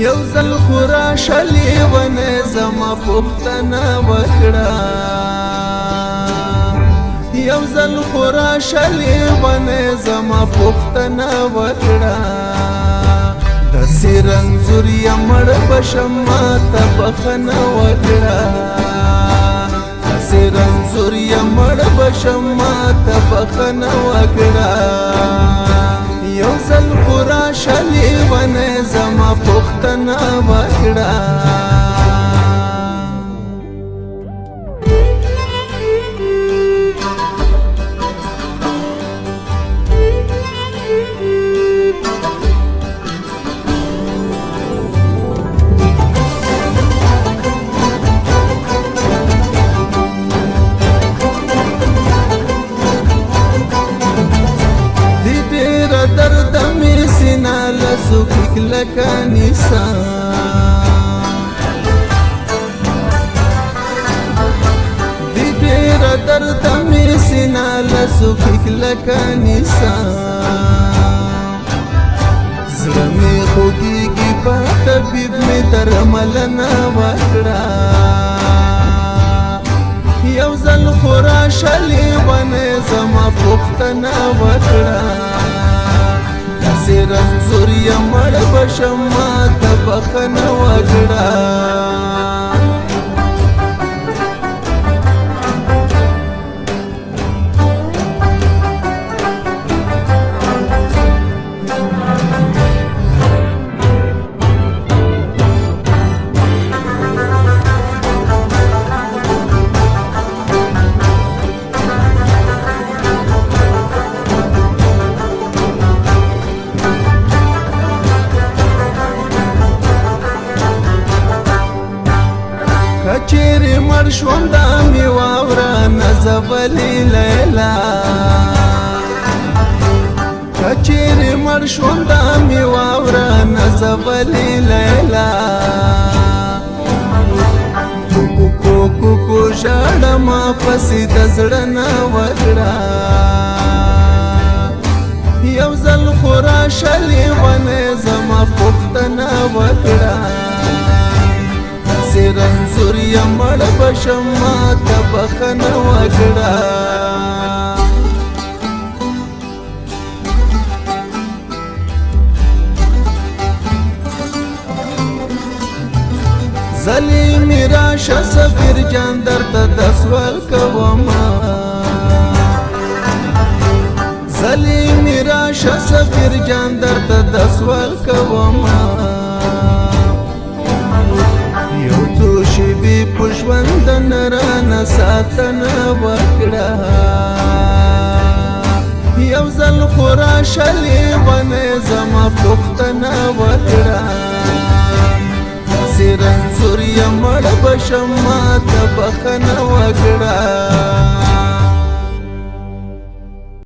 یو ځل خورا شلی ونه زما پختنه وکړه یو ځل خورا شلی ونه زما پختنه وکړه داسې رنځور یم مړ بشم ماته بخښنه وکړه داسې رنځور یم مړ بشم ماته بخښنه وکړه یو ځل خورا شلی ونه زما پختنه وکړه درد می سینا لسوکیک لکا نیسان دی دیر درد می سینا لسوکیک لکا نیسان زلمی خوگیگی پا طبیب می درملنا وکڑا یو ځل خورا شلی ونه زما پختنه وکړه داسې رنځور یم مړ بشم ماته بخښنه وکړه کچېرې مړ شوم دا مې واوره نازولې لیلا کچېرې مړ شوم دا مې واوره نازولې لیلا کوکو ژاړه ما پسې د زړه نه وکړه یو ځل خورا شلې ونه زما پختنه وکړه داسې رنځور یم مړ بشم ماته بخښنه وکړه زلی می راشه سفیر جان درته د سوال کومه زلی می راشه سفیر جان درته د سوال کومه یو څو شېبې په ژوند نه رانه ساتنه وکړه یو ځل خورا شلې ونه زما پختنه وکړه داسې رنځور یم مړ بشم ماته بخښنه وکړه